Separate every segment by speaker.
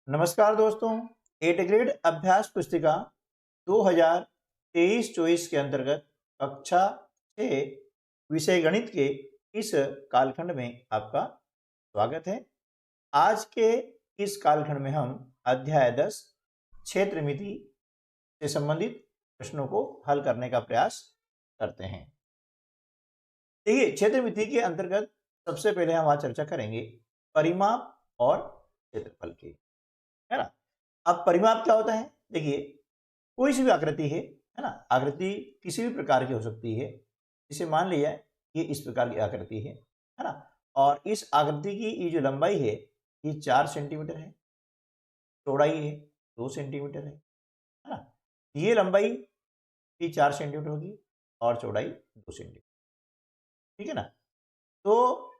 Speaker 1: नमस्कार दोस्तों। Eight grade अभ्यास पुस्तिका 2023-24 के अंतर्गत कक्षा 6 विषय गणित के इस कालखंड में आपका स्वागत है। आज के इस कालखंड में हम अध्याय 10 क्षेत्र मिति से संबंधित प्रश्नों को हल करने का प्रयास करते हैं। देखिए, क्षेत्र मिति के अंतर्गत सबसे पहले हम आज चर्चा करेंगे परिमाप और क्षेत्रफल की, है ना। अब परिमाप क्या होता है? देखिए, कोई सी भी आकृति है ना, आकृति किसी भी प्रकार की हो सकती है। इसे मान लिया ये इस प्रकार की आकृति है ना, और इस आकृति की ये जो लंबाई है ये 4 सेंटीमीटर है, चौड़ाई है 2 सेंटीमीटर है ना। ये लंबाई भी 4 सेंटीमीटर होगी और चौड़ाई 2 सेंटीमीटर, ठीक है ना। तो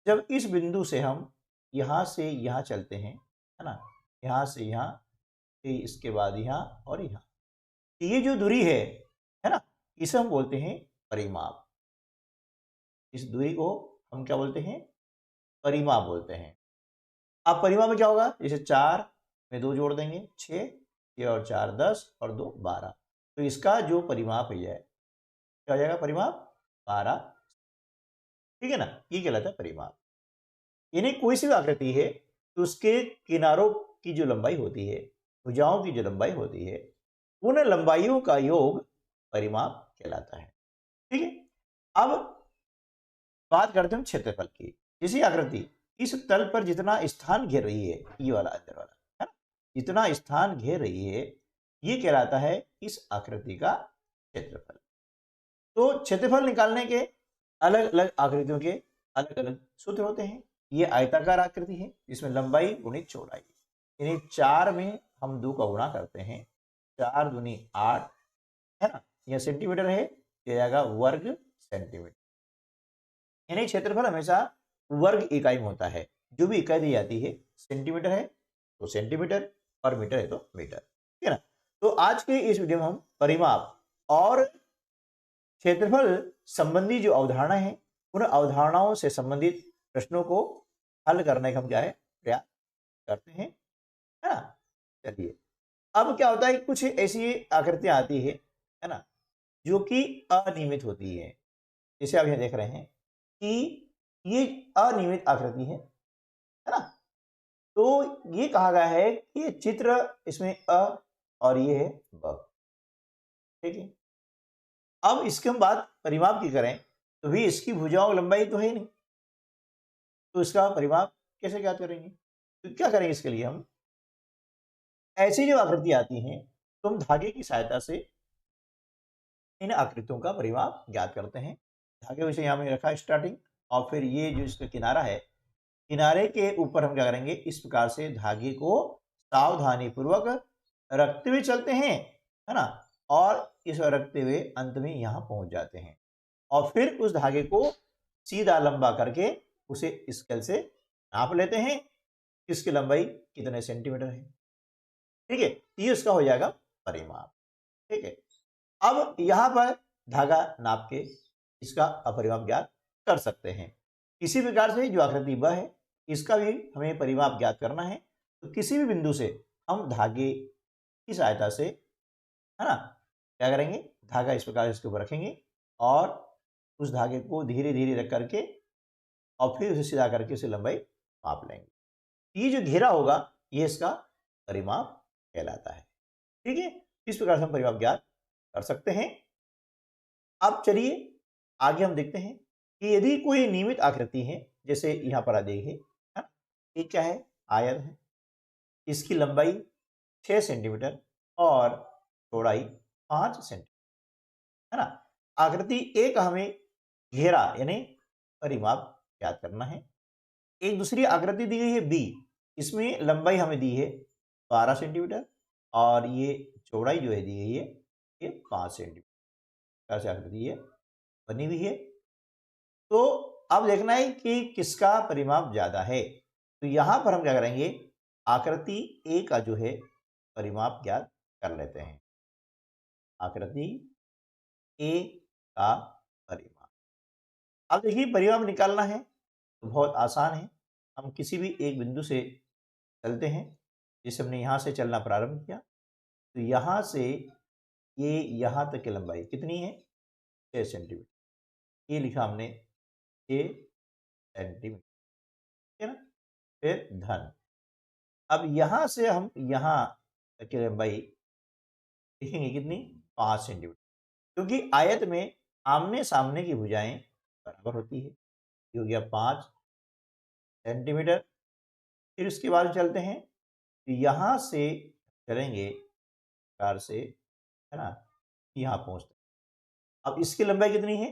Speaker 1: जब इस बिंदु से हम यहाँ से यहाँ चलते हैं, है ना, यहाँ से यहाँ, इसके बाद यहाँ और यहाँ, ये जो दूरी है ना, इसे हम बोलते हैं परिमाप। इस दूरी को हम क्या बोलते हैं? परिमाप बोलते हैं। अब परिमाप में क्या होगा? जैसे 4 में 2 जोड़ देंगे 6, 6 और 4 10 और 2 12, तो इसका जो परिमाप है क्या हो जाएगा? परिमाप 12, ठीक है ना। ये कहलाता है परिमाप। यानी कोई सी भी आकृति है तो उसके किनारों की जो लंबाई होती है, भुजाओं की जो लंबाई होती है, उन लंबाइयों का योग परिमाप कहलाता है, ठीक है। अब बात करते हैं क्षेत्रफल की। इसी आकृति इस तल पर जितना स्थान घेर रही है, ये वाला अंदर वाला, है ना, जितना स्थान घेर रही है, ये कहलाता है इस आकृति का क्षेत्रफल। तो क्षेत्रफल निकालने के अलग अलग आकृतियों के अलग अलग सूत्र होते हैं। ये आयताकार आकृति है जिसमें लंबाई गुणित चौड़ाई, यानी 4 में हम 2 का गुणा करते हैं, 4 दूनी 8, है ना। यह सेंटीमीटर है, यह आएगा वर्ग सेंटीमीटर। यानी क्षेत्रफल हमेशा वर्ग इकाई में होता है। जो भी इकाई दी जाती है, सेंटीमीटर है तो सेंटीमीटर और मीटर है तो मीटर, ठीक है ना। तो आज के इस वीडियो में हम परिमाप और क्षेत्रफल संबंधी जो अवधारणा है, उन अवधारणाओं से संबंधित प्रश्नों को हल करने का हम क्या है प्रयास करते हैं, है ना। चलिए, अब क्या होता है, कुछ ऐसी आकृतियां आती है ना, जो कि अनियमित होती है। जैसे आप यहाँ देख रहे हैं कि ये अनियमित आकृति है ना। तो ये कहा गया है कि ये चित्र इसमें अ और ये है ब, ठीक है। अब इसकी हम बात परिमाप की करें तो भी इसकी भुजाओं की लंबाई तो है नहीं, तो इसका परिमाप कैसे ज्ञात करेंगे? तो क्या करेंगे इसके लिए? हम ऐसी जो आकृति आती हैं तो हम धागे की सहायता से इन आकृतियों का परिमाप ज्ञात करते हैं। धागे विषय यहाँ में रखा है स्टार्टिंग, और फिर ये जो इसका किनारा है, किनारे के ऊपर हम क्या करेंगे, इस प्रकार से धागे को सावधानी पूर्वक रखते हुए चलते हैं, है ना, और इस रखते हुए अंत में यहाँ पहुंच जाते हैं, और फिर उस धागे को सीधा लंबा करके उसे स्केल से नाप लेते हैं, इसकी लंबाई कितने सेंटीमीटर है, ठीक है। ये उसका हो जाएगा परिमाप, ठीक है। अब यहां पर धागा नाप के इसका अपरिमाप ज्ञात कर सकते हैं। इसी प्रकार से जो आकृति ब है, इसका भी हमें परिमाप ज्ञात करना है। तो किसी भी बिंदु से हम धागे की सहायता से, है ना, क्या करेंगे, धागा इस प्रकार इसके ऊपर रखेंगे और उस धागे को धीरे धीरे रख करके और फिर उसे सीधा करके उसे लंबाई माप लेंगे। ये जो घेरा होगा ये इसका परिमाप कहलाता है, ठीक है। इस प्रकार से हम परिमाप ज्ञात कर सकते हैं। अब चलिए आगे हम देखते हैं कि यदि कोई नियमित आकृति है, जैसे यहाँ पर देखिए, ये क्या है, आयत है, इसकी लंबाई 6 सेंटीमीटर और चौड़ाई 5 सेंटीमीटर, है ना। आकृति ए का हमें घेरा यानी परिमाप ज्ञात करना है। एक दूसरी आकृति दी गई है बी, इसमें लंबाई हमें दी है 12 सेंटीमीटर और ये चौड़ाई जो है दी गई है ये 5 सेंटीमीटर से आकृति ये बनी हुई है। तो अब देखना है कि किसका परिमाप ज्यादा है। तो यहां पर हम क्या करेंगे, आकृति ए का जो है परिमाप ज्ञात कर लेते हैं। आकृति ए का परिमाप, अब देखिए परिमाप निकालना है तो बहुत आसान है। हम किसी भी एक बिंदु से चलते हैं, जैसे हमने यहाँ से चलना प्रारंभ किया तो यहाँ से ये यहाँ तक की लंबाई कितनी है, 6 सेंटीमीटर। ये लिखा हमने 6 सेंटीमीटर, ठीक है ना। फिर धन, अब यहाँ से हम यहाँ तक की लंबाई लिखेंगे कितनी, 5 सेंटीमीटर, क्योंकि आयत में आमने सामने की भुजाएं बराबर होती है। ये हो गया 5 सेंटीमीटर। फिर उसके बाद चलते हैं, तो यहाँ से चलेंगे कार से, है ना, यहाँ पहुँचते हैं। अब इसकी लंबाई कितनी है,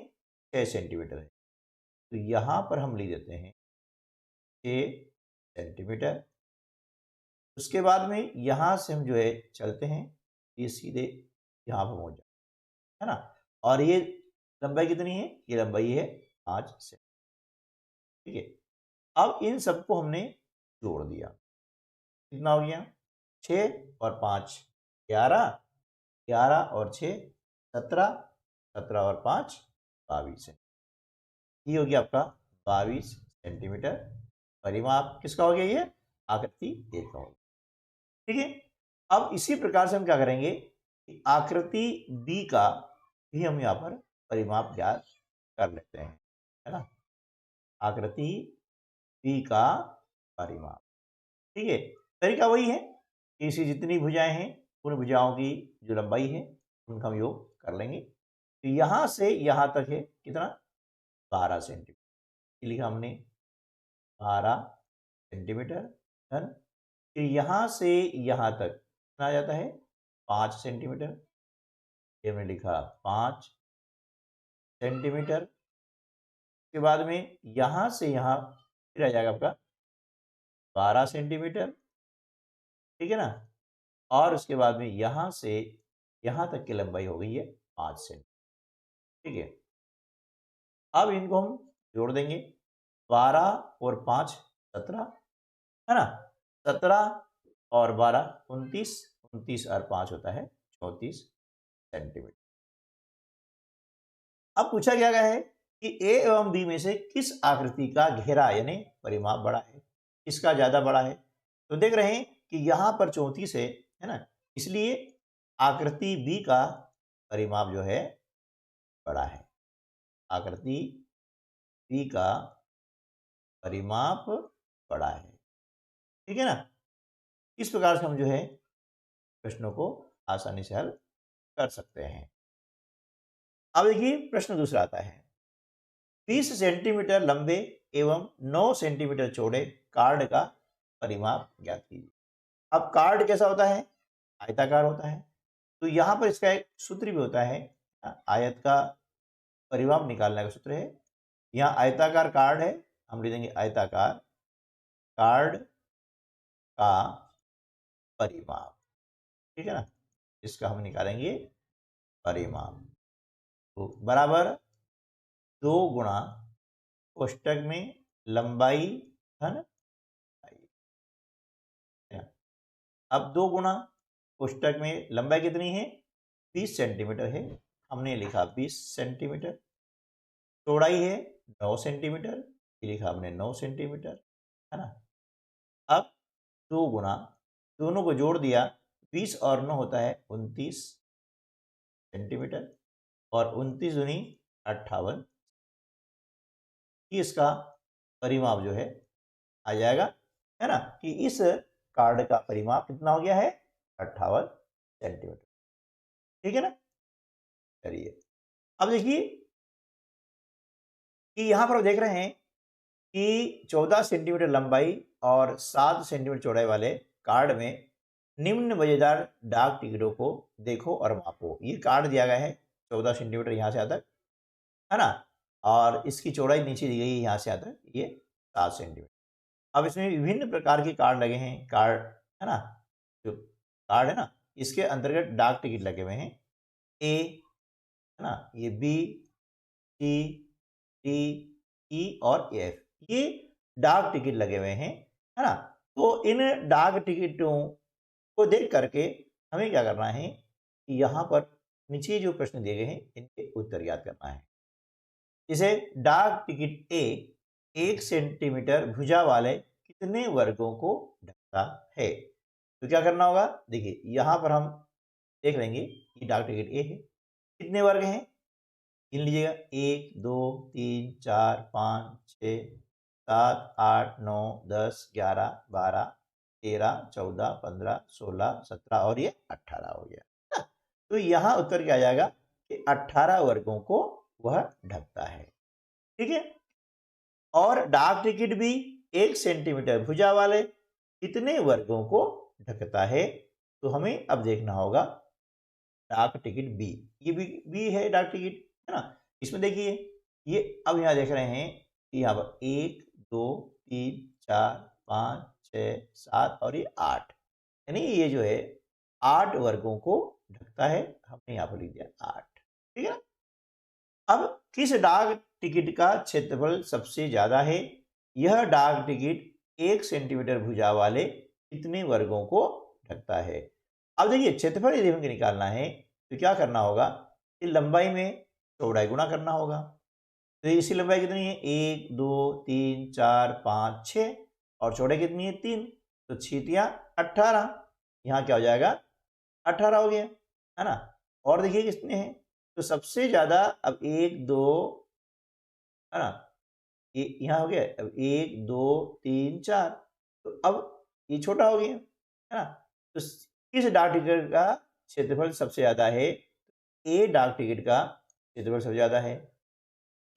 Speaker 1: 6 सेंटीमीटर है, तो यहाँ पर हम लिख देते हैं 6 सेंटीमीटर। उसके बाद में यहाँ से हम जो है चलते हैं, ये सीधे यहाँ पर पहुँच जाए, है ना। और ये लंबाई कितनी है, ये लंबाई है 5 सेंटीमीटर, ठीक है। अब इन सबको हमने जोड़ दिया, कितना हो गया, 6 और 5 11, 11 और 6 17, 17 और 5 22 है। ये हो गया आपका 22 सेंटीमीटर परिमाप किसका हो गया, ये आकृति ए का हो गया, ठीक है। अब इसी प्रकार से हम क्या करेंगे कि आकृति बी का भी हम यहाँ पर परिमाप ज्ञात कर लेते हैं, है ना। आकृति बी का परिमाप, ठीक है। तरीका वही है कि इसी जितनी भुजाएं हैं उन भुजाओं की जो लंबाई है उनका हम योग कर लेंगे। तो यहाँ से यहाँ तक है कितना, 12 सेंटीमीटर, लिखा हमने 12 सेंटीमीटर। डन। फिर यहाँ से यहाँ तक कितना आ जाता है, 5 सेंटीमीटर, ये हमने लिखा 5 सेंटीमीटर। के बाद में यहाँ से यहाँ फिर आ जाएगा आपका 12 सेंटीमीटर, ठीक है ना। और उसके बाद में यहाँ से यहाँ तक की लंबाई हो गई है 5 सेंटीमीटर, ठीक है। अब इनको हम जोड़ देंगे, 12 और 5 17, है ना, 17 और 12 29, 29 और 5 होता है 34 सेंटीमीटर। अब पूछा गया है कि ए एवं बी में से किस आकृति का घेरा यानी परिमाप बड़ा है, किसका ज्यादा बड़ा है। तो देख रहे हैं कि यहाँ पर 34 है ना, इसलिए आकृति बी का परिमाप जो है बड़ा है। आकृति बी का परिमाप बड़ा है, ठीक है ना। इस प्रकार से हम जो है प्रश्नों को आसानी से हल कर सकते हैं। अब देखिए प्रश्न दूसरा आता है, 20 सेंटीमीटर लंबे एवं 9 सेंटीमीटर चौड़े कार्ड का परिमाप ज्ञात कीजिए। अब कार्ड कैसा होता है, आयताकार होता है, तो यहाँ पर इसका एक सूत्र भी होता है, आयत का परिमाप निकालने का सूत्र है। यहाँ आयताकार कार्ड है, हम लिख देंगे आयताकार कार्ड का परिमाप, ठीक है ना, इसका हम निकालेंगे परिमाप। तो बराबर 2 गुणा कोष्टक में लंबाई धन लंबाई, अब 2 गुणा कोष्टक में लंबाई कितनी है, 20 सेंटीमीटर है, हमने लिखा 20 सेंटीमीटर। चौड़ाई है 9 सेंटीमीटर, ये लिखा हमने 9 सेंटीमीटर, है ना। अब 2 गुणा, दोनों को जोड़ दिया, 20 और 9 होता है 29 सेंटीमीटर, और 29 दूनी 58, ये इसका परिमाप जो है आ जाएगा, है ना, कि इस कार्ड का परिमाप कितना हो गया है, 58 सेंटीमीटर, ठीक है ना। चलिए अब देखिए कि यहाँ पर देख रहे हैं कि 14 सेंटीमीटर लंबाई और 7 सेंटीमीटर चौड़ाई वाले कार्ड में निम्न मजेदार डाक टिकटों को देखो और मापो। ये कार्ड दिया गया है 14 सेंटीमीटर यहाँ से यहाँ तक, है ना, और इसकी चौड़ाई नीचे दी गई है यहाँ से यहाँ तक, ये 7 सेंटीमीटर। अब इसमें विभिन्न प्रकार के कार्ड लगे हैं, कार्ड, है ना, जो कार्ड है ना, इसके अंतर्गत डाक टिकट लगे हुए हैं, ए, है ना, ये बी, सी, डी, ई और एफ, ये डाक टिकट लगे हुए हैं, है ना। तो इन डाक टिकटों को देख करके हमें क्या करना है कि यहाँ पर नीचे जो प्रश्न दिए गए हैं इनके उत्तर याद करना है। जैसे डाक टिकट ए 1 सेंटीमीटर भुजा वाले कितने वर्गों को ढकता है, तो क्या करना होगा, देखिए यहाँ पर हम देख लेंगे कि डाक टिकट ए है, कितने वर्ग हैं गिन लीजिएगा, 1 2 3 4 5 6 7 8 9 10 11 12 13 14 15 16 17 और ये 18 हो गया ना? तो यहाँ उत्तर क्या आ जाएगा कि 18 वर्गों को वह ढकता है। ठीक है, और डाक टिकट भी 1 सेंटीमीटर भुजा वाले कितने वर्गों को ढकता है, तो हमें अब देखना होगा डाक टिकट बी, ये बी है डाक टिकट, है ना। इसमें देखिए ये अब यहाँ देख रहे हैं कि यहाँ पर 1 2 3 4 5 6 7 और ये 8, यानी ये जो है 8 वर्गों को ढकता है, हमने यहाँ पर लिख दिया 8। ठीक है ना। अब किस डाक टिकट का क्षेत्रफल सबसे ज्यादा है, यह डाक टिकट 1 सेंटीमीटर भुजा वाले कितने वर्गों को ढकता है। अब देखिए क्षेत्रफल यदि हमें निकालना है तो क्या करना होगा कि लंबाई में चौड़ाई गुणा करना होगा। तो इसी लंबाई कितनी है, 1 2 3 4 5 6 और चौड़ाई कितनी है 3, तो 6 18, यहाँ क्या हो जाएगा 18 हो गया, है ना। और देखिए कितने हैं, तो सबसे ज्यादा अब 1 2, है ना, ये यहाँ हो गया, अब 1 2 3 4, तो अब ये छोटा हो गया, है ना। तो किस डाक टिकट का क्षेत्रफल सबसे ज्यादा है, ए डाक टिकट का क्षेत्रफल सबसे ज्यादा है।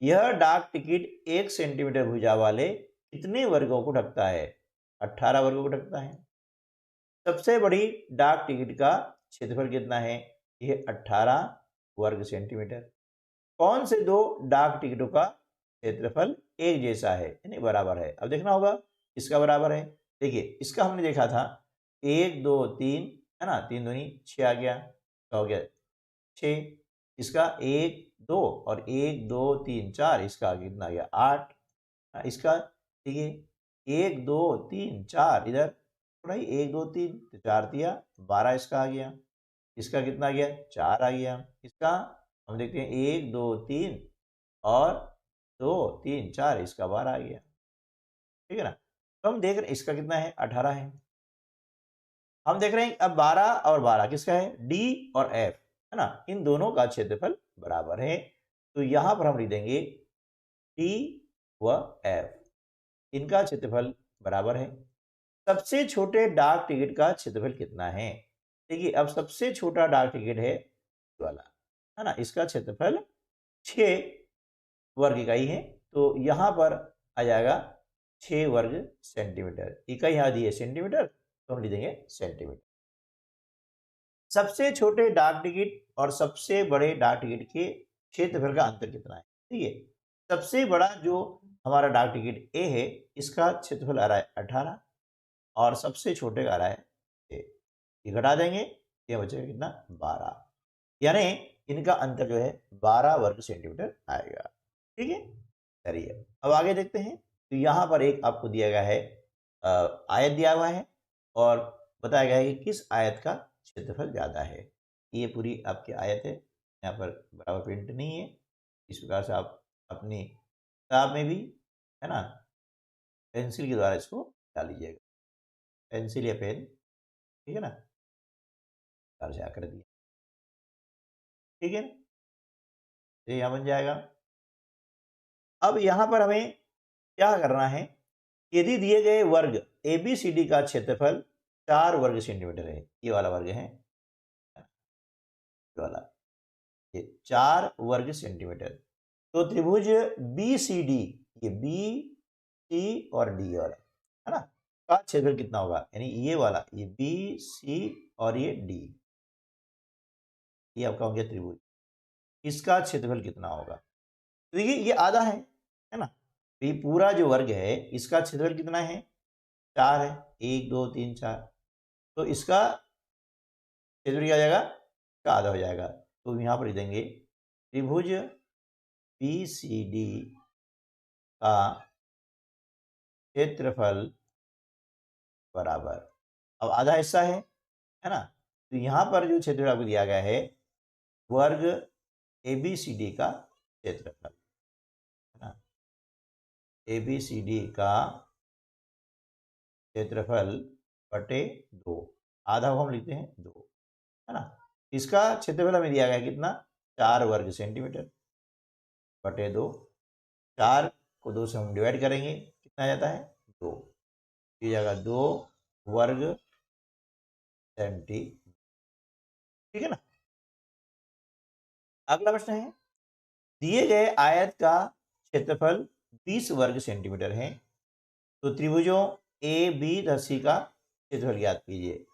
Speaker 1: यह डाक टिकट 1 सेंटीमीटर भुजा वाले कितने वर्गों को ढकता है, 18 वर्गों को ढकता है। सबसे बड़ी डाक टिकट का क्षेत्रफल कितना है, यह 18 वर्ग सेंटीमीटर। कौन से दो डाक टिकटों का क्षेत्रफल एक जैसा है यानी बराबर है, अब देखना होगा इसका बराबर है। देखिए इसका हमने देखा था 1 2 3, है ना, 3 दूनी 6 आ गया, तो हो गया 6, इसका 1 2 और 1 2 3 4, इसका कितना आ गया 8, इसका देखिए 1 2 3 4, इधर थोड़ा ही 1 2 3 तो 4 दिया 12, इसका आ गया, इसका कितना आ गया 4 आ गया, इसका हम देखते हैं 1 2 3 और 2 3 4, इसका 12 आ गया। ठीक है ना। तो हम देख रहे हैं इसका कितना है 18 है। हम देख रहे हैं अब 12 और 12 किसका है, डी और एफ, है ना, इन दोनों का क्षेत्रफल बराबर है। तो यहां पर हम लिख देंगे डी व एफ, इनका क्षेत्रफल बराबर है। सबसे छोटे डाक टिकट का क्षेत्रफल कितना है, देखिए अब सबसे छोटा डाक टिकट है वाला, है ना, इसका क्षेत्रफल 6 वर्ग इकाई है, तो यहां पर आ जाएगा 6 वर्ग सेंटीमीटर, इकाई यहाँ दी है सेंटीमीटर, तो हम लिख देंगे सेंटीमीटर। सबसे छोटे डाक टिकट और सबसे बड़े डाक टिकट के क्षेत्रफल का अंतर कितना है, ठीक है। सबसे बड़ा जो हमारा डाक टिकट ए है, इसका क्षेत्रफल आ रहा है 18 और सबसे छोटे का आ रहा है 6, ये घटा देंगे, ये बचेगा कितना 12, यानी इनका अंतर जो है 12 वर्ग सेंटीमीटर आएगा। ठीक है, चलिए अब आगे देखते हैं। तो यहाँ पर एक आपको दिया गया है आयत दिया हुआ है और बताया गया है कि किस आयत का क्षेत्रफल ज़्यादा है। ये पूरी आपकी आयत है, यहाँ पर बराबर प्रिंट नहीं है, इस प्रकार से आप अपनी किताब में भी, है ना, पेंसिल के द्वारा इसको डाल लीजिएगा, पेंसिल या पेन, ठीक है ना, से कर दिया, ठीक है, तो यहाँ बन जाएगा। अब यहाँ पर हमें क्या करना है, यदि दिए गए वर्ग ए बी सी डी का क्षेत्रफल 4 वर्ग सेंटीमीटर है, ये वाला वर्ग है, ये वाला, ये 4 वर्ग सेंटीमीटर, तो त्रिभुज बी सी डी, ये बी सी और डी वाला, है ना, का क्षेत्रफल कितना होगा, यानी ये वाला, ये बी सी और ये डी, ये आपका हो गया त्रिभुज, इसका क्षेत्रफल कितना होगा। तो देखिए ये आधा है ना, तो ये पूरा जो वर्ग है इसका क्षेत्रफल कितना है 4 है, 1 2 3 4, तो इसका क्षेत्रफल क्या आ जाएगा, इसका आधा हो जाएगा। तो यहाँ पर लिख देंगे त्रिभुज बी सी डी का क्षेत्रफल बराबर, अब आधा हिस्सा है ना, तो यहाँ पर जो क्षेत्रफल आपको दिया गया है वर्ग ए बी सी डी का क्षेत्रफल, है ना, ए बी सी डी का क्षेत्रफल बटे 2, आधा को हम लिखते हैं 2, है ना। इसका क्षेत्रफल हमें दिया गया है कितना, 4 वर्ग सेंटीमीटर बटे 2। 4 को 2 से हम डिवाइड करेंगे, कितना आ जाता है 2, ये जाएगा 2 वर्ग सेंटीमीटर, ठीक है ना। अगला प्रश्न है, दिए गए आयत का क्षेत्रफल 20 वर्ग सेंटीमीटर है, तो त्रिभुजों ए बी तथा सी का क्षेत्रफल ज्ञात कीजिए।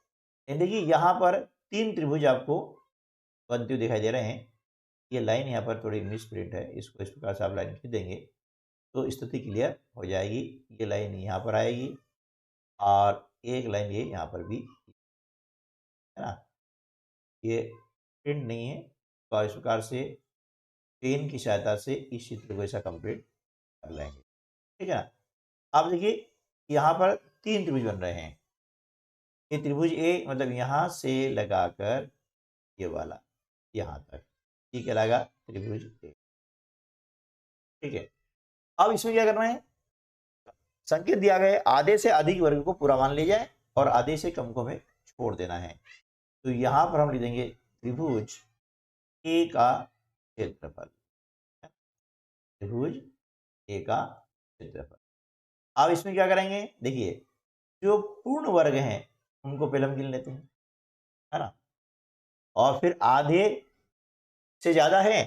Speaker 1: देखिए यहाँ पर 3 त्रिभुज आपको बनते हुए दिखाई दे रहे हैं। ये लाइन यहाँ पर थोड़ी मिस प्रिंट है, इसको इस प्रकार से आप लाइन खींच देंगे तो स्थिति क्लियर हो जाएगी। ये लाइन यहाँ पर आएगी और एक लाइन ये यहाँ पर भी, है ना। ये प्रिंट नहीं है तो इस प्रकार से पेन की सहायता से इस चित्र को ऐसा कंप्लीट कर लेंगे, ठीक है ना। अब देखिए यहाँ पर 3 त्रिभुज बन रहे हैं। ये त्रिभुज ए मतलब यहाँ से लगाकर ये वाला यहाँ तक, ये कहलाएगा त्रिभुज ए, ठीक है। अब इसमें क्या करना है, संकेत दिया गया है आधे से अधिक वर्ग को पूरा मान लिया जाए और आधे से कम को हमें छोड़ देना है। तो यहाँ पर हम लिख देंगे त्रिभुज ए का क्षेत्रफल, त्रिभुज ए का क्षेत्रफल। अब इसमें क्या करेंगे, देखिए जो पूर्ण वर्ग हैं उनको पहले हम गिन लेते हैं, है ना, और फिर आधे से ज्यादा है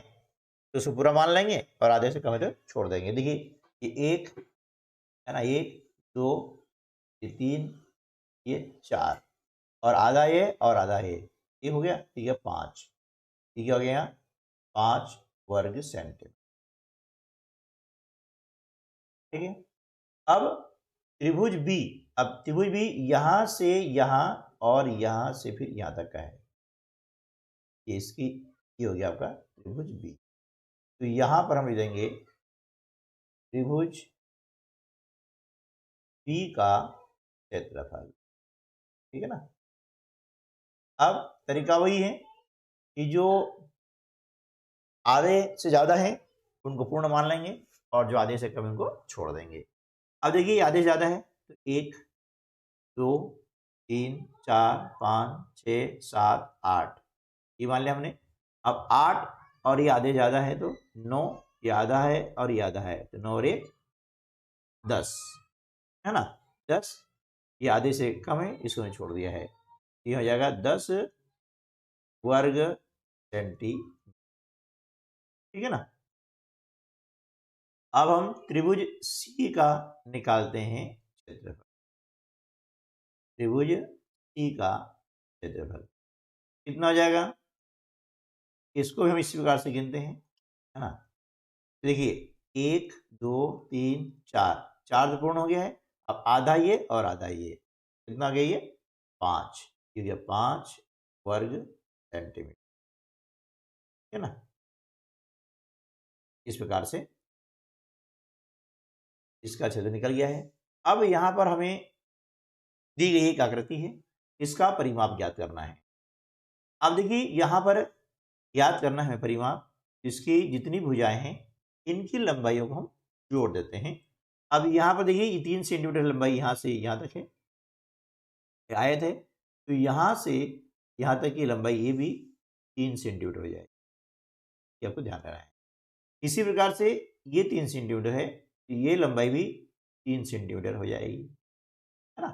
Speaker 1: तो उसको पूरा मान लेंगे और आधे से कम है तो छोड़ देंगे। देखिए ये 1 है ना, 1 2 ये 3 ये 4 और आधा ये और आधा ये हो गया, ठीक है 5, ठीक हो गया 5 वर्ग सेंटीमीटर, ठीक है। अब त्रिभुज बी, अब त्रिभुज बी यहां से यहां और यहां से फिर यहां तक का है, ये इसकी ये हो गया आपका त्रिभुज बी। तो यहां पर हम लिख देंगे त्रिभुज बी का क्षेत्रफल, ठीक है ना। अब तरीका वही है कि जो आधे से ज्यादा है उनको पूर्ण मान लेंगे और जो आधे से कम उनको छोड़ देंगे। अब देखिए आधे से ज्यादा है तो 1 2 3 4 5 6 7 8 ये मान लिया हमने। अब 8 और ये आधे ज्यादा है तो 9, ये आधा है और ये आधा है तो 9 और 1 10, है ना 10, ये आधे से कम है इसको मैंने छोड़ दिया है, ये हो जाएगा 10 वर्ग सेंटीमीटर, ठीक है ना। अब हम त्रिभुज सी का निकालते हैं क्षेत्रफल, त्रिभुज सी का क्षेत्रफल कितना हो जाएगा, इसको भी हम इसी प्रकार से गिनते हैं, है ना। देखिए 1 2 3 4, 4 तो पूर्ण हो गया है, अब आधा ये और आधा ये कितना गया, ये 5, ये गया 5 वर्ग सेंटीमीटर, है ना। इस प्रकार से इसका क्षेत्र निकल गया है। अब यहाँ पर हमें दी गई एक आकृति है, इसका परिमाप ज्ञात करना है। अब देखिए यहाँ पर ज्ञात करना है परिमाप, इसकी जितनी भुजाएं हैं इनकी लंबाइयों को हम जोड़ देते हैं। अब यहाँ पर देखिए ये 3 सेंटीमीटर लंबाई यहाँ से यहाँ तक है, आयत है, तो यहाँ से यहाँ तक की लंबाई ये भी 3 सेंटीमीटर हो जाएगी, ये आपको ध्यान रखना है। इसी प्रकार से ये 3 सेंटीमीटर है तो ये लंबाई भी 3 सेंटीमीटर हो जाएगी, है ना।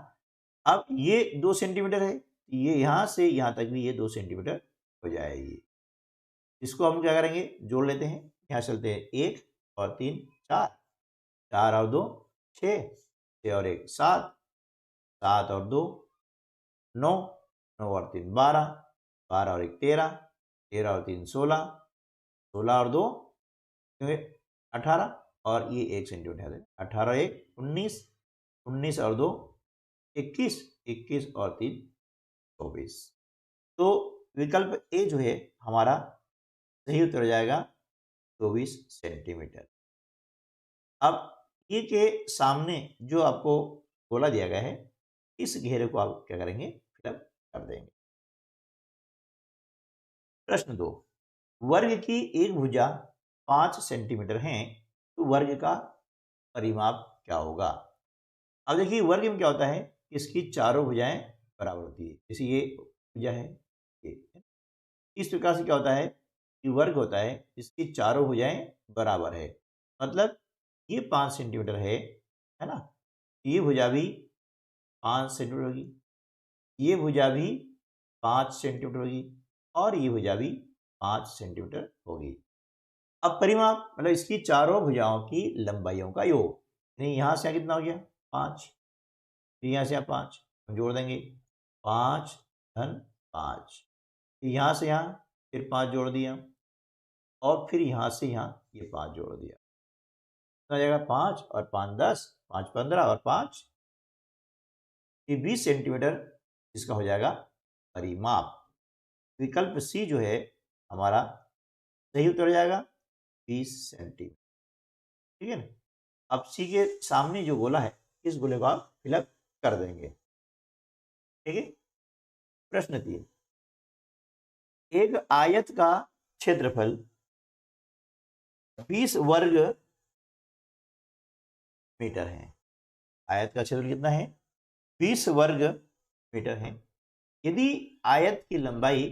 Speaker 1: अब ये 2 सेंटीमीटर है, ये यहाँ से यहाँ तक भी ये 2 सेंटीमीटर हो जाएगी। इसको हम क्या करेंगे, जोड़ लेते हैं, यहाँ चलते हैं 1 और 3 4, 4 और 2 6, 6 और 1 7, 7 और 2 9, 9 और 3 12, 12 और 1 13, 13 और 3 16, 16 और 2 18 और ये 1 सेंटीमीटर है, 18 1 19, 19 और 2 21, 21 और 3 24। तो विकल्प ए जो है हमारा सही उत्तर हो जाएगा 24 सेंटीमीटर। अब ये के सामने जो आपको गोला दिया गया है इस घेरे को आप क्या करेंगे, फिलअप कर देंगे। प्रश्न 2, वर्ग की एक भुजा 5 सेंटीमीटर है तो वर्ग का परिमाप क्या होगा। अब देखिए वर्ग में क्या होता है, इसकी चारों भुजाएं बराबर होती है। जैसे ये भुजा है, ये इस प्रकार से क्या होता है कि वर्ग होता है जिसकी चारों भुजाएं बराबर है। मतलब ये 5 सेंटीमीटर है ना, ये भुजा भी 5 सेंटीमीटर होगी, ये भुजा भी 5 सेंटीमीटर होगी और ये भुजा भी 5 सेंटीमीटर होगी। अब परिमाप मतलब इसकी चारों भुजाओं की लंबाइयों का योग, यानी यहाँ से यहाँ कितना हो गया 5, फिर यहाँ से यहाँ 5 हम जोड़ देंगे, 5 धन 5, फिर यहाँ से यहाँ फिर 5 जोड़ दिया और फिर यहाँ से यहाँ ये 5 जोड़ दिया, कितना हो जाएगा 5 और 5 10, 5 15 और 5 ये 20 सेंटीमीटर, इसका हो जाएगा परिमाप। विकल्प सी जो है हमारा सही उत्तर हो जाएगा 20 सेंटीमीटर। ठीक है ना। अब सी के सामने जो गोला है इस गोले को आप फिलअप कर देंगे। ठीक है। प्रश्न 3, एक आयत का क्षेत्रफल 20 वर्ग मीटर है। आयत का क्षेत्रफल कितना है 20 वर्ग मीटर है। यदि आयत की लंबाई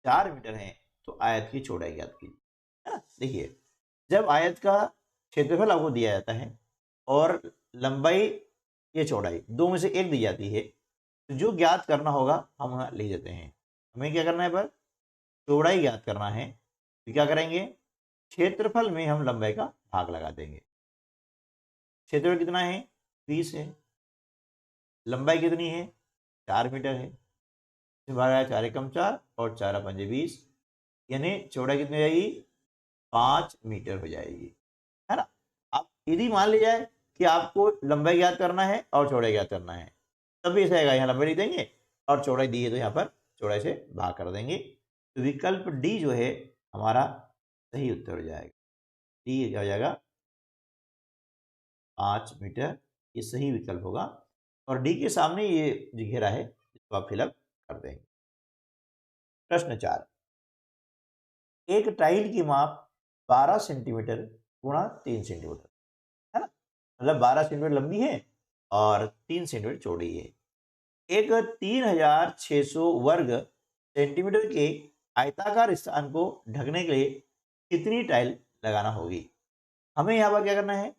Speaker 1: 4 मीटर है तो आयत की चौड़ाई ज्ञात कीजिए, है ना। देखिए, जब आयत का क्षेत्रफल आपको दिया जाता है और लंबाई ये चौड़ाई दो में से एक दी जाती है, तो जो ज्ञात करना होगा हम वहाँ लिख देते हैं। हमें क्या करना है, पर चौड़ाई ज्ञात करना है तो क्या करेंगे, क्षेत्रफल में हम लंबाई का भाग लगा देंगे। क्षेत्रफल कितना है 20 है, लंबाई कितनी है 4 मीटर है, 4 एकम 4 और 4 पंजे 20, यानी चौड़ाई कितनी हो जाएगी 5 मीटर हो जाएगी, है ना। अब यदि मान लिया जाए कि आपको लंबाई ज्ञात करना है और चौड़ाई ज्ञात करना है, तब भी ऐसा आएगा, यहाँ लंबाई लिख देंगे और चौड़ाई दी है तो यहाँ पर चौड़ाई से भाग कर देंगे। तो विकल्प डी जो है हमारा सही उत्तर हो जाएगा। डी क्या हो जाएगा 5 मीटर, ये सही विकल्प होगा। और डी के सामने ये जो घेरा है इसको आप फिलअप कर देंगे। प्रश्न 4, एक टाइल की माप 12 सेंटीमीटर गुणा 3 सेंटीमीटर, है ना। मतलब 12 सेंटीमीटर लंबी है और 3 सेंटीमीटर चौड़ी है। एक 3600 वर्ग सेंटीमीटर के आयताकार स्थान को ढकने के लिए कितनी टाइल लगाना होगी। हमें यहाँ पर क्या करना है,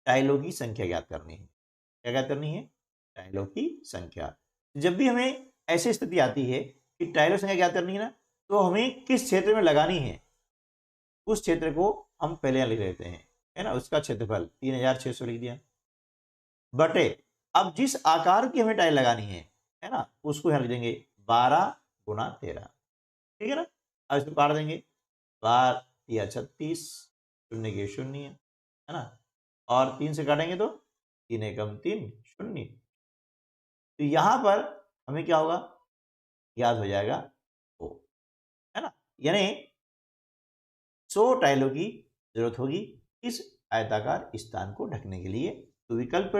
Speaker 1: टाइलों की संख्या ज्ञात करनी है। क्या ज्ञात करनी है, टाइलों की संख्या। जब भी हमें ऐसी स्थिति आती है कि टाइलों की संख्या ज्ञात करनी है ना, तो हमें किस क्षेत्र में लगानी है उस क्षेत्र को हम पहले लिख लेते हैं, है ना। उसका क्षेत्रफल 3600 लिख दिया, बटे अब जिस आकार की हमें टाइल लगानी है ना, उसको यहाँ लिख देंगे 12 गुणा 13। ठीक है ना। अब इसको काट देंगे, 12 या 36, शून्य के शून्य, है ना, और 3 से काटेंगे तो 3 एकम 3 शून्य। तो यहां पर हमें क्या होगा, याद हो जाएगा 100, है ना। यानी 100 टाइलों की जरूरत होगी इस आयताकार स्थान को ढकने के लिए। तो विकल्प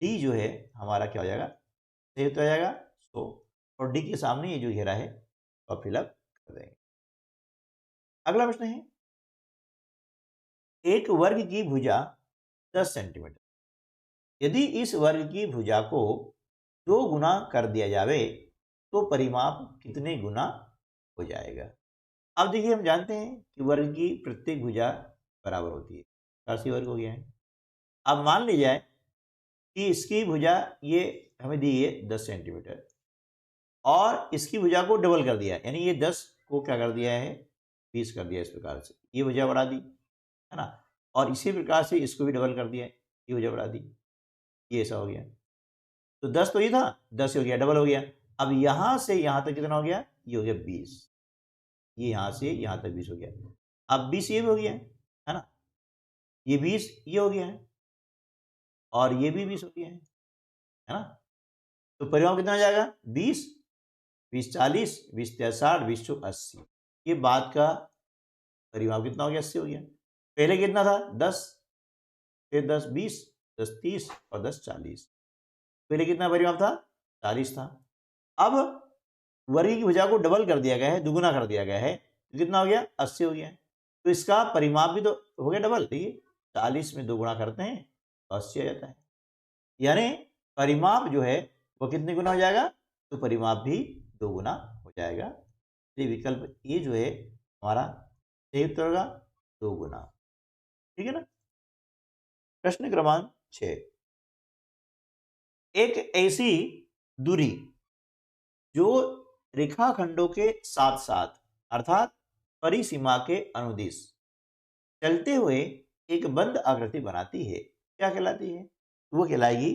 Speaker 1: डी जो है हमारा क्या हो जाएगा, सही हो जाएगा 100। और डी के सामने ये जो घेरा है तो फिलअप कर देंगे। अगला प्रश्न है, एक वर्ग की भुजा 10 सेंटीमीटर, यदि इस वर्ग की भुजा को 2 गुना कर दिया जावे तो परिमाप कितने गुना हो जाएगा। अब देखिए, हम जानते हैं कि वर्ग की प्रत्येक भुजा बराबर होती है, राशि वर्ग हो गया है। अब मान ली जाए कि इसकी भुजा ये हमें दी है 10 सेंटीमीटर और इसकी भुजा को डबल कर दिया, यानी ये 10 को क्या कर दिया है 20 कर दिया। इस प्रकार से ये भुजा बढ़ा दी, है ना, और इसी प्रकार से इसको भी डबल कर दिया, ये भुजा बढ़ा दी, ये ऐसा हो गया। तो 10 तो ये था, 10 हो गया, डबल हो गया। अब यहां से यहां तक कितना हो गया, ये हो गया 20, ये यहां से यहां तक 20 हो गया। अब 20 ये भी हो गया है ना, ये 20 ये हो गया है और ये भी 20 हो गया है ना। तो परिमाप कितना हो जाएगा 20, 20 40, 20 60, 20 80। ये बाद का परिमाप कितना हो गया 80 हो गया। पहले कितना था 10, फिर 10 20, 10 30 और 10 40। पहले कितना परिमाप था 40 था। अब वर्ग की भुजा को डबल कर दिया गया है, दुगुना कर दिया गया है, तो कितना हो गया 80 हो गया। तो इसका परिमाप भी तो हो गया डबल। देखिए 40 में 2 गुणा करते हैं तो 80 आ जाता है, यानी परिमाप जो है वो कितने गुना हो जाएगा तो परिमाप भी 2 गुना हो जाएगा। ये विकल्प ए जो है हमारा सही उत्तर होगा 2 गुना। ठीक है ना। प्रश्न क्रमांक 6, एक ऐसी दूरी जो रेखाखंडों के साथ साथ अर्थात परिसीमा के अनुदिश चलते हुए एक बंद आकृति बनाती है, क्या कहलाती है? वो कहलाएगी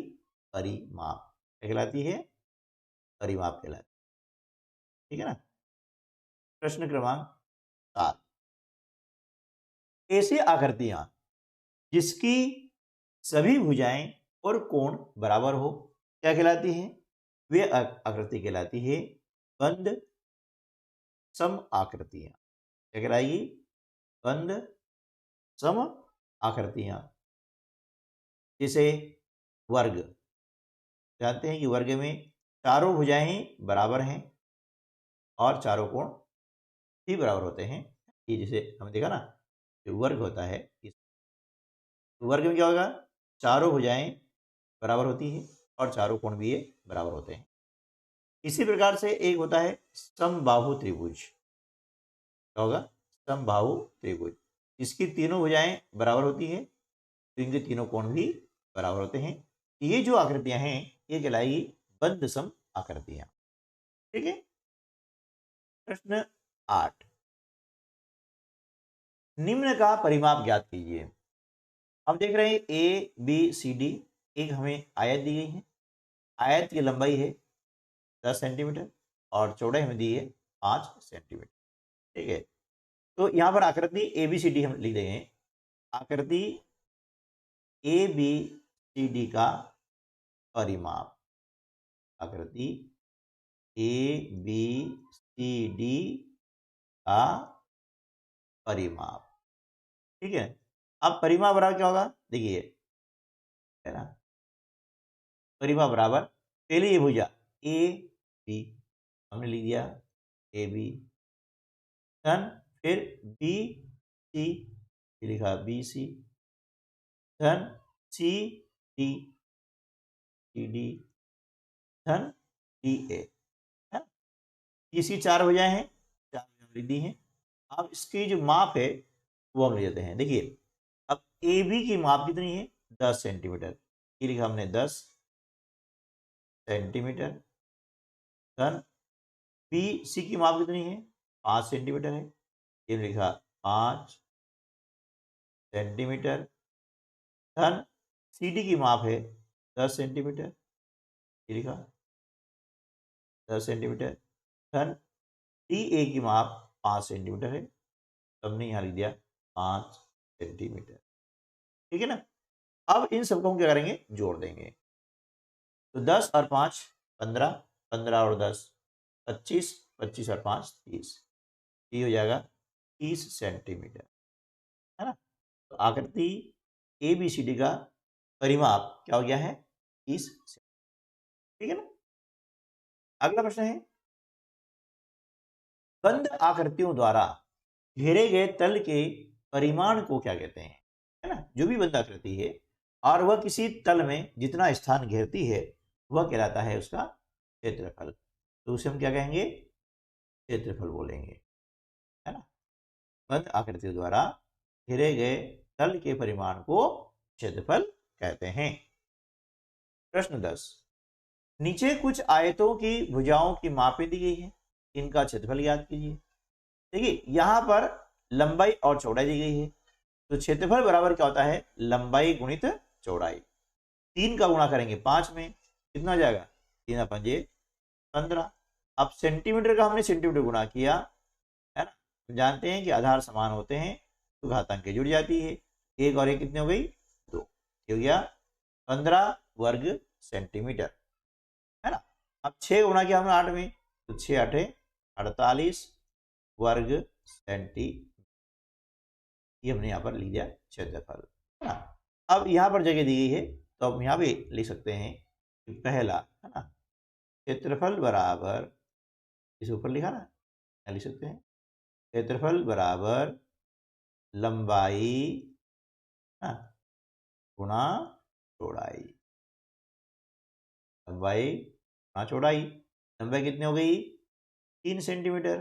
Speaker 1: परिमाप। क्या कहलाती है? परिमाप कहलाती है। ठीक है ना। प्रश्न क्रमांक 7, ऐसी आकृतियां जिसकी सभी भुजाएं और कोण बराबर हो, क्या कहलाती हैं? वे आकृति कहलाती है बंद सम आकृतियां। क्या कहलाएगी? बंद सम आकृतियां। जैसे वर्ग, जानते हैं कि वर्ग में चारों भुजाएं बराबर हैं और चारों कोण भी बराबर होते हैं। ये जैसे हमने देखा ना, जो वर्ग होता है, इस वर्ग में क्या होगा? चारों भुजाएं बराबर होती है और चारों कोण भी ये बराबर होते हैं। इसी प्रकार से एक होता है समबाहु त्रिभुज। क्या होगा? समबाहु त्रिभुज, इसकी तीनों भुजाएं बराबर होती है तो इनके तीनों कोण भी बराबर होते हैं। ये जो आकृतियां हैं ये कहलाएगी बंद सम आकृतियां। ठीक है। प्रश्न 8, निम्न का परिमाप ज्ञात कीजिए। हम देख रहे हैं ए बी सी डी, एक हमें आयत दी गई है। आयत की लंबाई है 10 सेंटीमीटर और चौड़ाई हमें दी है 5 सेंटीमीटर। ठीक है। तो यहाँ पर आकृति ए बी सी डी हम लिख देंगे। आकृति ए बी सी डी का परिमाप, आकृति ए बी सी डी का परिमाप। ठीक है। अब परिमाप बराबर क्या होगा? देखिए, है ना, परिमाप बराबर पहले ये भुजा ए बी हमने लिख दिया, ए बी, धन फिर बी सी लिखा, बी सी, धन सी डी, सी डी, धन डी ए। इसी 4 भुजाएं हैं, 4 भुजाएं लिख दी हैं। अब इसकी जो माप है वो हम ले लेते हैं। देखिए, अब ए बी की माप कितनी है? 10 सेंटीमीटर। ये लिखा हमने 10 सेंटीमीटर। धन बी सी की माप कितनी है? 5 सेंटीमीटर है। ये लिखा 5 सेंटीमीटर। धन सी डी की माप है 10 सेंटीमीटर। ये लिखा 10 सेंटीमीटर। धन डी ए की माप 5 सेंटीमीटर है, तो हमने यहाँ लिख दिया 5 सेंटीमीटर। ठीक है ना। अब इन सबको हम क्या करेंगे? जोड़ देंगे। तो 10 और 5 15, 15 और 10 25, 25 और 5 30, ये हो जाएगा 30 सेंटीमीटर, है ना। तो आकृति ए बी सी डी का परिमाप क्या हो गया है? 30 सेंटीमीटर। ठीक है ना। अगला प्रश्न है, बंद आकृतियों द्वारा घेरे गए तल के परिमाण को क्या कहते हैं? है ना। जो भी बंद आकृति है और वह किसी तल में जितना स्थान घेरती है वह कहलाता है उसका क्षेत्रफल। तो उसे हम क्या कहेंगे? क्षेत्रफल बोलेंगे, है ना। बंद आकृतियों द्वारा घेरे गए तल के परिमाण को क्षेत्रफल कहते हैं। प्रश्न 10, नीचे कुछ आयतों की भुजाओं की मापें दी गई है, इनका क्षेत्रफल ज्ञात कीजिए। देखिए, यहां पर लंबाई और चौड़ाई दी गई है, तो क्षेत्रफल बराबर क्या होता है? लंबाई गुणित चौड़ाई। 3 का गुणा करेंगे 5 में, कितना हो जाएगा? 3 पंजे 15। अब सेंटीमीटर का हमने सेंटीमीटर गुणा किया, है ना। हम जानते हैं कि आधार समान होते हैं तो घातांक जुड़ जाती है। 1 और 1 कितनी हो गई? 2। हो गया 15 वर्ग सेंटीमीटर, है ना। अब 6 गुणा किया हमने 8 में, तो 6 8 48 वर्ग सेंटीमीटर। ये हमने यहाँ पर लिख दिया क्षेत्रफल, है ना। अब यहाँ पर जगह दी गई है तो हम यहाँ भी लिख सकते हैं कि पहला, है ना, क्षेत्रफल बराबर, इसे ऊपर लिखा ना, क्या लिख सकते हैं? क्षेत्रफल बराबर लंबाई गुणा चौड़ाई, लंबाई गुणा चौड़ाई। लंबाई कितनी हो गई? 3 सेंटीमीटर,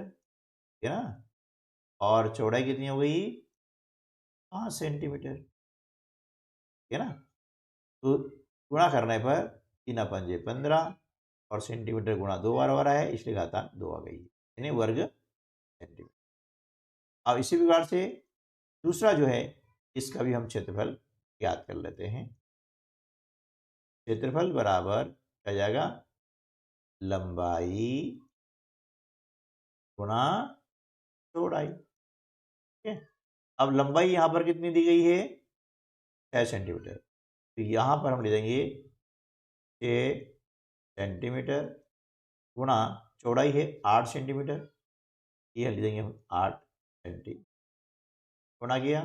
Speaker 1: है ना, और चौड़ाई कितनी हो गई? 5 सेंटीमीटर, है ना। तो गुणा करने पर 3 पंजे 15 और सेंटीमीटर गुणा 2 बार हो रहा है, इसलिए घातांक 2 आ गई, यानी वर्ग सेंटीमीटर। अब इसी प्रकार से दूसरा जो है, इसका भी हम क्षेत्रफल ज्ञात कर लेते हैं। क्षेत्रफल बराबर क्या जाएगा? लंबाई गुणा चौड़ाई, ठीक है। अब लंबाई यहाँ पर कितनी दी गई है? 6 सेंटीमीटर, तो यहाँ पर हम ले देंगे 6 सेंटीमीटर गुणा चौड़ाई है 8 सेंटीमीटर, ये ले देंगे हम 8 सेंटीमीटर। गुणा किया,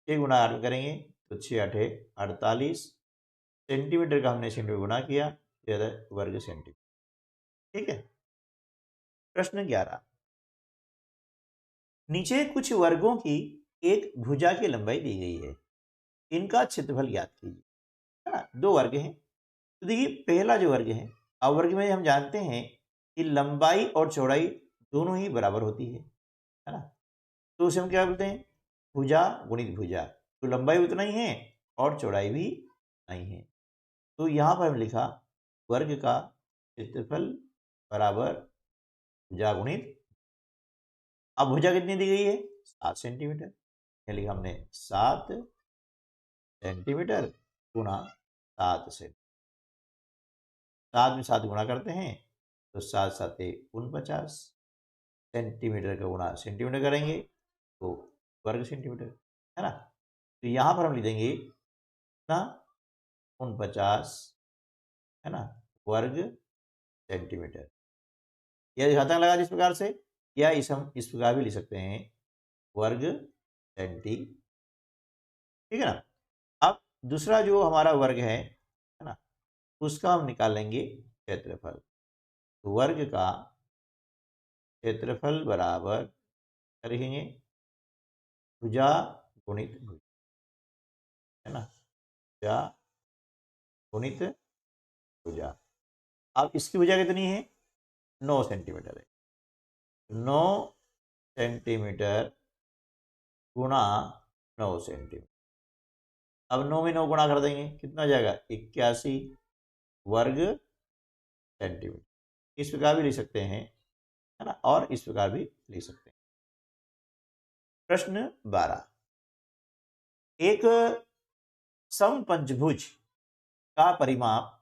Speaker 1: 6 गुणा 8 में करेंगे तो 6 8 48 सेंटीमीटर का हमने सेंटीमीटर गुणा किया, वर्ग सेंटीमीटर, ठीक है। प्रश्न 11, नीचे कुछ वर्गों की एक भुजा की लंबाई दी गई है, इनका क्षेत्रफल ज्ञात कीजिए, है ना। 2 वर्ग हैं, तो देखिए पहला जो वर्ग है, अवर्ग में हम जानते हैं कि लंबाई और चौड़ाई दोनों ही बराबर होती है ना। तो उसे हम क्या बोलते हैं? भुजा गुणित भुजा, तो लंबाई उतना ही है और चौड़ाई भी नहीं है, तो यहाँ पर हम लिखा वर्ग का क्षेत्रफल बराबर भुजा गुणित। अब भुजा कितनी दी गई है? 7 सेंटीमीटर, ये लिखा हमने 7 सेंटीमीटर गुणा 7 सेंटीमीटर, 7 में 7 गुणा करते हैं तो 7 7 49 सेंटीमीटर का गुणा सेंटीमीटर करेंगे तो वर्ग सेंटीमीटर, है ना। तो यहाँ पर हम लिख देंगे ना 49, है ना, वर्ग सेंटीमीटर। यह घातांक लगा इस प्रकार से, या हम इस प्रकार भी लिख सकते हैं, वर्ग सेंटी, ठीक है ना। अब दूसरा जो हमारा वर्ग है ना, उसका हम निकाल लेंगे क्षेत्रफल, तो वर्ग का क्षेत्रफल बराबर लिखेंगे भुजा गुणित भुजा, है ना, भुजा गुणित भुजा। अब इसकी भुजा कितनी है? 9 सेंटीमीटर है, 9 सेंटीमीटर गुणा 9 सेंटीमीटर। अब 9 में 9 गुणा कर देंगे, कितना हो जाएगा? 81 वर्ग सेंटीमीटर। इस प्रकार भी लिख सकते हैं, है ना, और इस प्रकार भी लिख सकते हैं। प्रश्न 12, एक समपंचभुज का परिमाप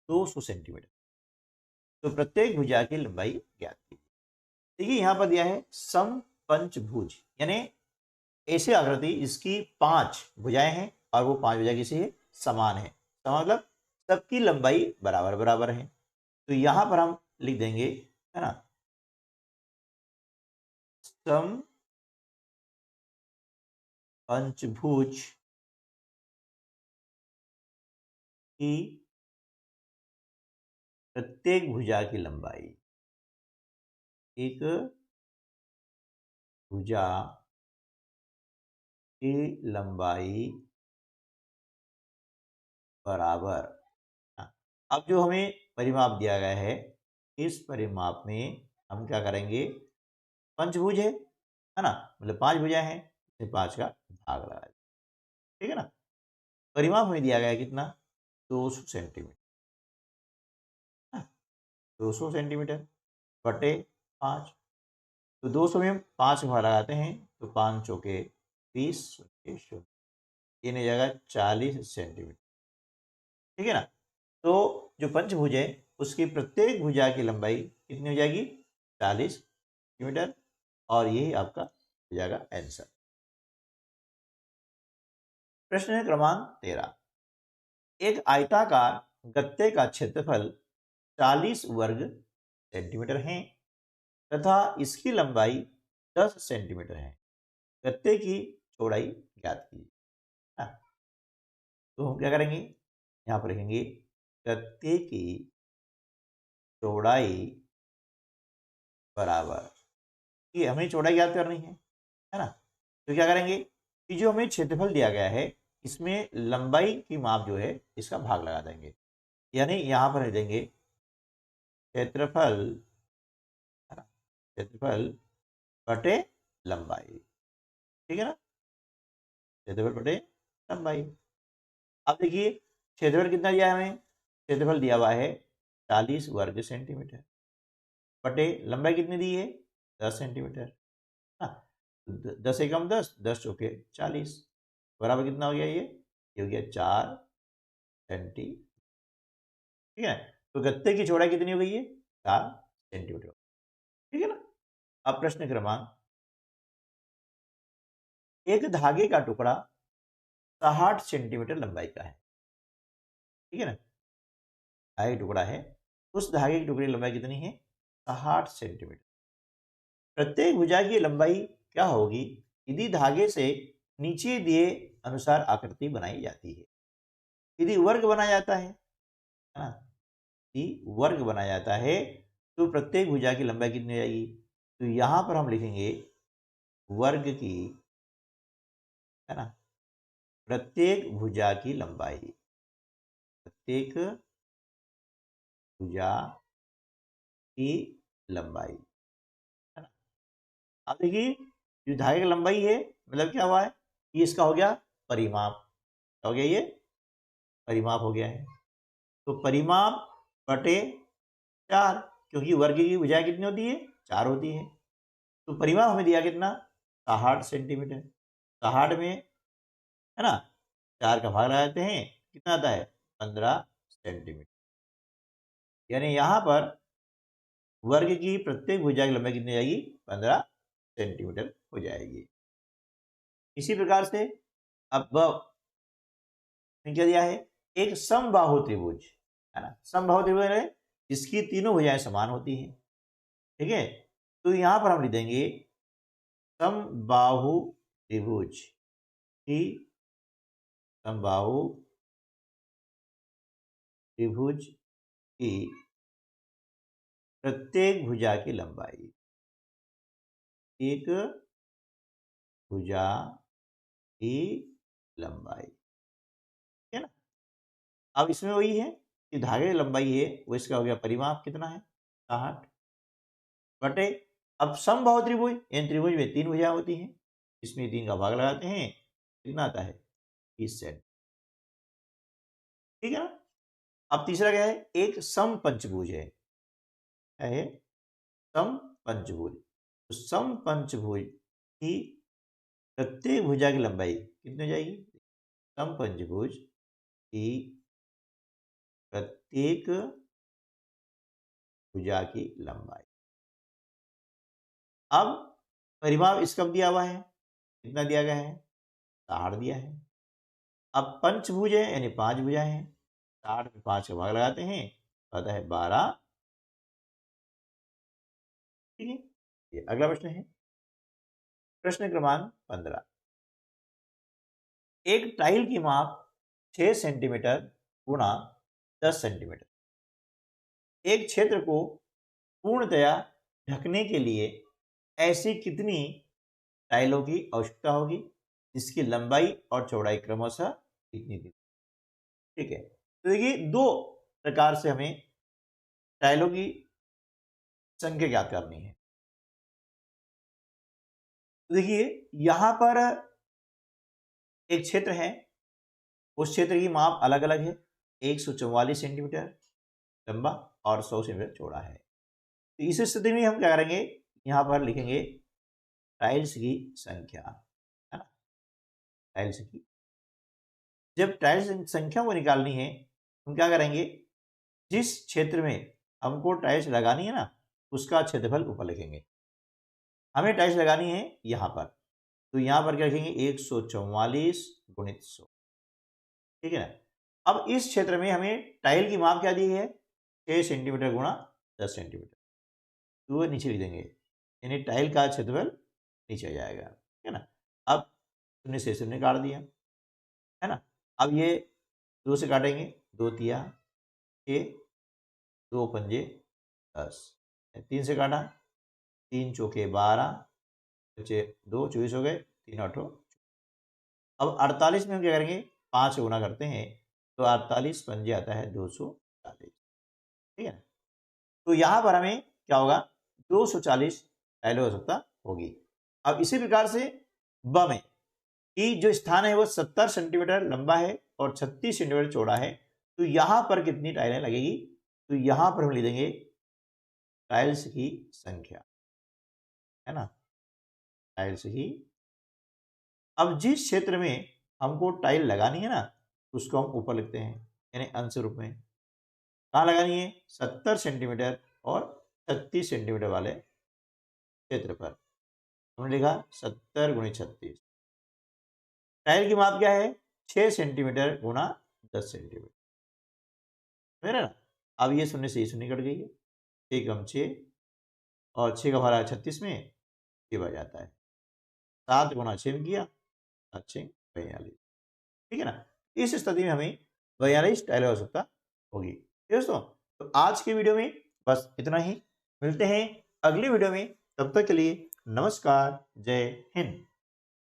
Speaker 1: 200 सेंटीमीटर, तो प्रत्येक भुजा की लंबाई ज्ञात कीजिए। देखिए यहाँ पर दिया है समपंचभुज, यानी ऐसी आकृति जिसकी 5 भुजाएं हैं और वो 5 भुजा किसी है? समान है, समान मतलब सबकी लंबाई बराबर बराबर है। तो यहां पर हम लिख देंगे, है ना, समपंचभुज की प्रत्येक भुजा की लंबाई, एक भुजा की लंबाई बराबर। अब जो हमें परिमाप दिया गया है, इस परिमाप में हम क्या करेंगे? पंचभुज है ना, मतलब 5 भुजाएं हैं, इसे 5 का भाग लगा दें, ठीक है ना। परिमाप हमें दिया गया है कितना? 200 सेंटीमीटर, 200 सेंटीमीटर बटे 5, तो 200 में हम 5 का भाग लगाते हैं तो 5 चौके 20 शून्य, ये नहीं जाएगा 40 सेंटीमीटर, ठीक है ना। तो जो पंचभुज है उसकी प्रत्येक भुजा की लंबाई कितनी हो जाएगी? 40 सेंटीमीटर, और यही आपका हो जाएगा आंसर। प्रश्न क्रमांक 13, एक आयताकार गत्ते का क्षेत्रफल 40 वर्ग सेंटीमीटर है तथा इसकी लंबाई 10 सेंटीमीटर है, गत्ते की चौड़ाई ज्ञात कीजिए। तो हम क्या करेंगे? यहाँ पर लिखेंगे गत्ते की चौड़ाई बराबर, ये हमें चौड़ाई ज्ञात करनी है ना। तो क्या करेंगे कि जो हमें क्षेत्रफल दिया गया है इसमें लंबाई की माप जो है इसका भाग लगा देंगे, यानी यहाँ पर देंगे क्षेत्रफल, है ना, क्षेत्रफल बटे लंबाई, ठीक है ना, क्षेत्रफल बटे लंबाई। अब देखिए क्षेत्रफल कितना दिया है हमें, क्षेत्रफल दिया हुआ है 40 वर्ग सेंटीमीटर, बटे लंबाई कितनी दी है 10 सेंटीमीटर। हाँ, 10 एकम 10, 10 चौके 40, बराबर कितना हो गया ये हो गया 4 सेंटीमीटर, ठीक है। तो गत्ते की चौड़ाई कितनी हो गई है 4 सेंटीमीटर, ठीक है ना। अब प्रश्न क्रमांक, एक धागे का टुकड़ा 60 सेंटीमीटर लंबाई का है, ठीक है ना, धागे का टुकड़ा है, उस धागे की टुकड़े की लंबाई कितनी है 60 सेंटीमीटर। प्रत्येक भुजा की लंबाई क्या होगी यदि धागे से नीचे दिए अनुसार आकृति बनाई जाती है। यदि वर्ग बनाया जाता है ना, यदि वर्ग बनाया जाता है तो प्रत्येक भुजा की लंबाई कितनी हो जाएगी, तो यहां पर हम लिखेंगे वर्ग की, है ना, प्रत्येक भुजा की लंबाई, प्रत्येक भुजा की लंबाई, है ना। अब देखिए जो धागे की लंबाई है मतलब क्या हुआ है, ये इसका हो गया परिमाप, क्या हो गया ये परिमाप हो गया है। तो परिमाप बटे 4, क्योंकि वर्ग की भुजाएं कितनी होती है 4 होती है। तो परिमाप हमें दिया कितना 60 सेंटीमीटर, 60 में, है ना, 4 का भाग लगाते हैं कितना आता है 15 सेंटीमीटर, यानी यहां पर वर्ग की प्रत्येक भुजा की लंबाई कितनी जाएगी 15 सेंटीमीटर हो जाएगी। इसी प्रकार से अब क्या दिया है, एक समबाहु त्रिभुज, है ना, समबाहु त्रिभुज है जिसकी तीनों भुजाएं समान होती हैं, ठीक है। तो यहां पर हम लिख देंगे समबाहु त्रिभुज की, समबाहु त्रिभुज की प्रत्येक भुजा की लंबाई, एक भुजा की लंबाई, ठीक है ना। अब इसमें वही है कि धागे की लंबाई है वो इसका हो गया परिमाप कितना है 60 बटे, अब समबाहु त्रिभुज, इन त्रिभुज में 3 भुजाएं होती हैं, इसमें 3 का भाग लगाते हैं कितना आता है 30 सेंट, ठीक है ना। अब तीसरा क्या है, एक सम पंचभुज है, क्या है सम पंचभुज। तो सम पंचभुज की प्रत्येक भुजा की लंबाई कितनी हो जाएगी, सम पंचभुज की प्रत्येक भुजा की लंबाई। अब परिमाप इसका दिया हुआ है, कितना दिया गया है 60 दिया है। अब पंचभुज है यानी 5 भुजाएं हैं, 60 में 5 का भाग लगाते हैं तो आता है 12, ठीक है। ये अगला प्रश्न है, प्रश्न क्रमांक 15, एक टाइल की माप 6 सेंटीमीटर गुणा 10 सेंटीमीटर, एक क्षेत्र को पूर्णतया ढकने के लिए ऐसी कितनी टाइलों की आवश्यकता होगी जिसकी लंबाई और चौड़ाई क्रमशः कितनी थी, ठीक है। तो देखिए 2 प्रकार से हमें टाइलों की संख्या ज्ञात करनी है। तो देखिए यहां पर एक क्षेत्र है, उस क्षेत्र की माप अलग अलग है, 144 सेंटीमीटर लंबा और 100 सेंटीमीटर चौड़ा है। तो इस स्थिति में हम क्या करेंगे, यहां पर लिखेंगे टाइल्स की संख्या, है ना, टाइल्स की, जब टाइल्स की संख्या को निकालनी है हम क्या करेंगे, जिस क्षेत्र में हमको टाइल्स लगानी है ना उसका क्षेत्रफल ऊपर लिखेंगे। हमें टाइल्स लगानी है यहां पर, तो यहां पर क्या लिखेंगे 144 गुणित 100, ठीक है ना। अब इस क्षेत्र में हमें टाइल की माप क्या दी है 6 सेंटीमीटर गुणा 10 सेंटीमीटर, तो वो नीचे लिख देंगे, यानी टाइल का क्षेत्रफल नीचे आ जाएगा, ठीक है ना। अब शून्य से शून्य काट दिया, है ना। अब ये 2 से काटेंगे, 2 तिया 6, 2 पंजे 10, 3 से काटा 3 चौके 12, बचे 2 24 हो गए, 3 आठों। अब 48 में हम क्या करेंगे 5 से गुना करते हैं तो 48 पंजे आता है 240, ठीक है। तो यहाँ पर हमें क्या होगा, 240 टाइलों की आवश्यकता होगी। अब इसी प्रकार से ब में कि जो स्थान है वो 70 सेंटीमीटर लंबा है और 36 सेंटीमीटर चौड़ा है, तो यहाँ पर कितनी टाइलें लगेगी, तो यहाँ पर हम लिख देंगे टाइल्स की संख्या, है ना, टाइल्स की। अब जिस क्षेत्र में हमको टाइल लगानी है ना, उसको हम ऊपर लिखते हैं, यानी अंश रूप में। कहाँ लगानी है, 70 सेंटीमीटर और 36 सेंटीमीटर वाले क्षेत्र पर। हमने लिखा 70 गुणी 36। टाइल की माप क्या है, 6 सेंटीमीटर गुणा 10 सेंटीमीटर, मेरा ना। अब ये शून्य से ये शून्य कट गई है, 6 कम 6 और 6 का भाड़ा 36 में 6 बच जाता है। 7 गुणा 6 में किया, 7 6 42, ठीक है ना। इस स्थिति में हमें 42 टाइल आवश्यकता होगी। दोस्तों, तो आज के वीडियो में बस इतना ही। मिलते हैं अगली वीडियो में, तब तक के लिए नमस्कार, जय हिंद।